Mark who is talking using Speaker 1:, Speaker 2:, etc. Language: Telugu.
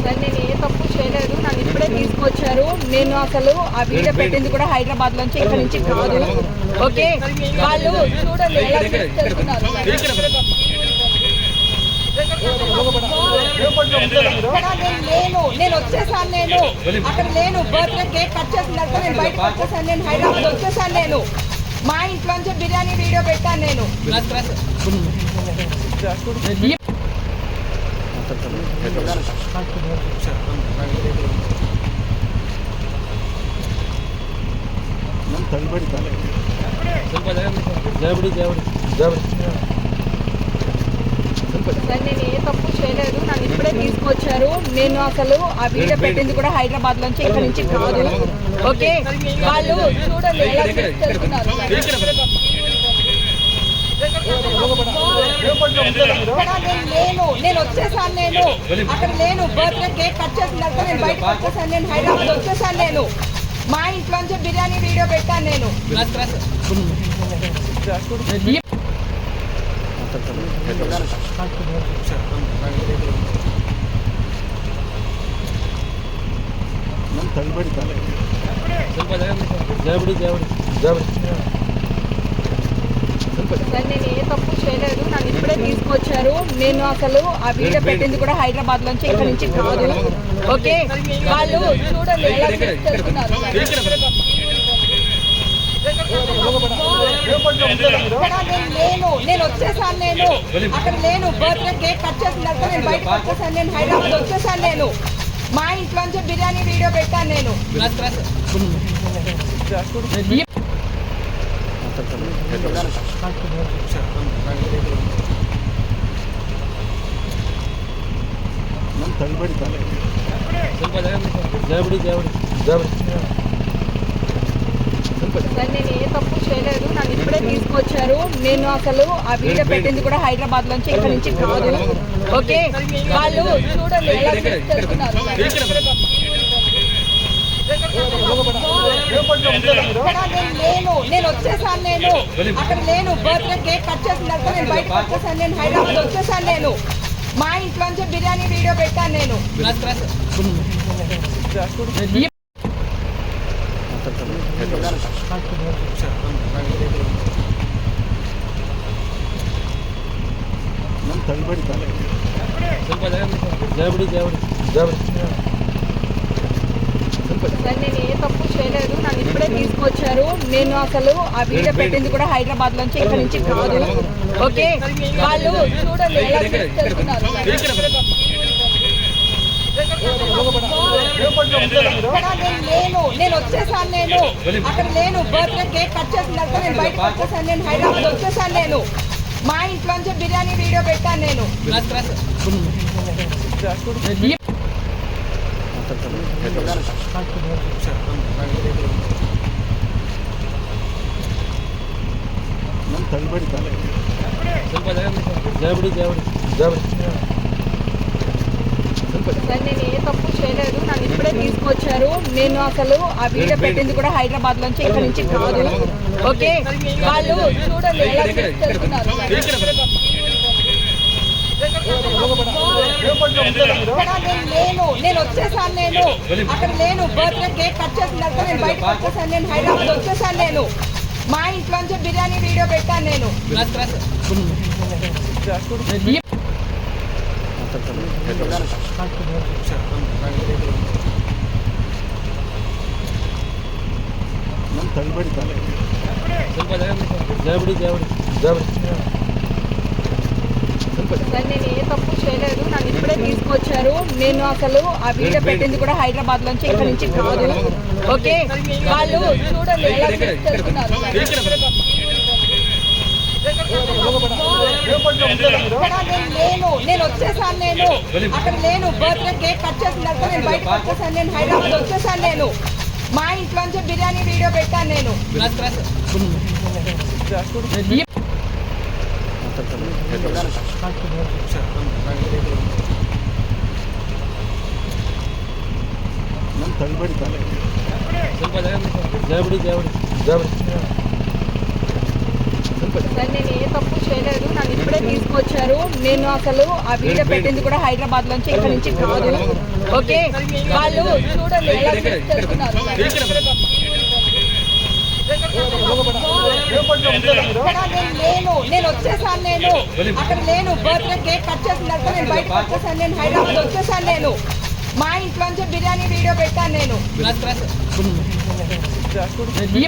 Speaker 1: సార్ నేను ఏ తప్పు చేయలేదు, నన్ను ఇప్పుడే తీసుకొచ్చారు. నేను అసలు ఆ వీడియో పెట్టింది కూడా హైదరాబాద్ నుంచి, ఇక్కడ నుంచి కాదు. ఓకే, వాళ్ళు చూడండి ఎలా తెలుసుకున్నారు. నేను వచ్చేసాను, నేను అక్కడ లేను. బర్త్డే కేక్ కట్ చేసిన తర్వాత నేను బయటకు వచ్చేసాను. నేను హైదరాబాద్ వచ్చేసాను. నేను మా ఇంట్లోంచి బిర్యానీ వీడియో పెట్టాను. నేను సార్ నేను ఏ తప్పు చేయలేదు, నన్ను ఇప్పుడే తీసుకొచ్చారు. నేను అసలు ఆ వీడియో పెట్టింది కూడా హైదరాబాద్ నుంచి, ఇక్కడ నుంచి కాదు. ఓకే, వాళ్ళు చూడండి ఎలా తెలుసుకున్నారు. నేను వచ్చేసాను, నేను అక్కడ లేను. బర్త్డే కేక్ కట్ చేసిన తర్వాత నేను బయటకు వచ్చేసాను. నేను హైదరాబాద్ వచ్చేసాను. నేను మా ఇంట్లోంచి బిర్యానీ వీడియో పెట్టాను. నేను సార్ నేను ఏ తప్పు చేయలేదు, నన్ను ఇప్పుడే తీసుకొచ్చారు. నేను అసలు ఆ వీడియో పెట్టింది కూడా హైదరాబాద్ నుంచి, ఇక్కడ నుంచి కాదు. ఓకే, వాళ్ళు చూడండి ఎలా తెలుసుకున్నారు. నేను వచ్చేసాను, నేను అక్కడ లేను. బర్త్డే కేక్ కట్ చేసిన తర్వాత నేను బయటకు వచ్చేసాను. నేను హైదరాబాద్ వచ్చేసాను. నేను మా ఇంట్లోంచి బిర్యానీ వీడియో పెట్టాను. నేను సార్ నేను ఏ తప్పు చేయలేదు, నన్ను ఇప్పుడే తీసుకొచ్చారు. నేను అసలు ఆ వీడియో పెట్టింది కూడా హైదరాబాద్ నుంచి, ఇక్కడ నుంచి కాదు. ఓకే, వాళ్ళు చూడండి ఎలా తెలుసుకున్నారు. నేను వచ్చేసాను, నేను అక్కడ లేను. బర్త్డే కేక్ కట్ చేసిన తర్వాత నేను బయటకు వచ్చేసాను. నేను హైదరాబాద్ వచ్చేసాను. నేను మా ఇంట్లోంచి బిర్యానీ వీడియో పెట్టాను. నేను సార్ నేను ఏ తప్పు చేయలేదు, నన్ను ఇప్పుడే తీసుకొచ్చారు. నేను అసలు ఆ వీడియో పెట్టింది కూడా హైదరాబాద్ నుంచి, ఇక్కడ నుంచి కాదు. ఓకే, వాళ్ళు చూడండి ఎలా తెలుసుకున్నారు. నేను వచ్చేసాను, నేను అక్కడ లేను. బర్త్డే కేక్ కట్ చేసిన తర్వాత నేను బయటకు వచ్చేసాను. నేను హైదరాబాద్ వచ్చేసాను. నేను మా ఇంట్లోంచి బిర్యానీ వీడియో పెట్టాను. నేను సార్ నేను ఏ తప్పు చేయలేదు, నన్ను ఇప్పుడే తీసుకొచ్చారు. నేను అసలు ఆ వీడియో పెట్టింది కూడా హైదరాబాద్ నుంచి, ఇక్కడ నుంచి కాదు. ఓకే, వాళ్ళు చూడండి ఎలా తెలుసుకున్నారు. నేను వచ్చేసాను, నేను అక్కడ లేను. బర్త్డే కేక్ కట్ చేసిన తర్వాత నేను బయటకు వచ్చేసాను. నేను హైదరాబాద్ వచ్చేసాను. నేను మా ఇంట్లోంచి బిర్యానీ వీడియో పెట్టాను. నేను సార్ నేను ఏ తప్పు చేయలేదు, నన్ను ఇప్పుడే తీసుకొచ్చారు. నేను అసలు ఆ వీడియో పెట్టింది కూడా హైదరాబాద్ నుంచి, ఇక్కడ నుంచి కాదు. ఓకే, వాళ్ళు చూడండి ఎలా తెలుసుకున్నారు. నేను వచ్చేసాను, నేను అక్కడ లేను. బర్త్డే కేక్ కట్ చేసిన తర్వాత నేను బయటకు వచ్చేసాను. నేను హైదరాబాద్ వచ్చేసాను. నేను మా ఇంట్లోంచి బిర్యానీ వీడియో పెట్టాను. నేను సార్ నేను ఏ తప్పు చేయలేదు, నన్ను ఇప్పుడే తీసుకొచ్చారు. నేను అసలు ఆ వీడియో పెట్టింది కూడా హైదరాబాద్ లోంచి, ఇక్కడ నుంచి కాదు. ఓకే, వాళ్ళు చూడండి ఎలా తీసుకెళ్తున్నారు. నేను వచ్చేసాను, నేను అక్కడ లేను. బర్త్డే కేక్ కట్ చేసిన తర్వాత నేను బయటకు వచ్చేసాను, నేను హైదరాబాద్ వచ్చేసాను. నేను మా ఇంట్లోంచి బిర్యానీ వీడియో పెట్టాను. నేను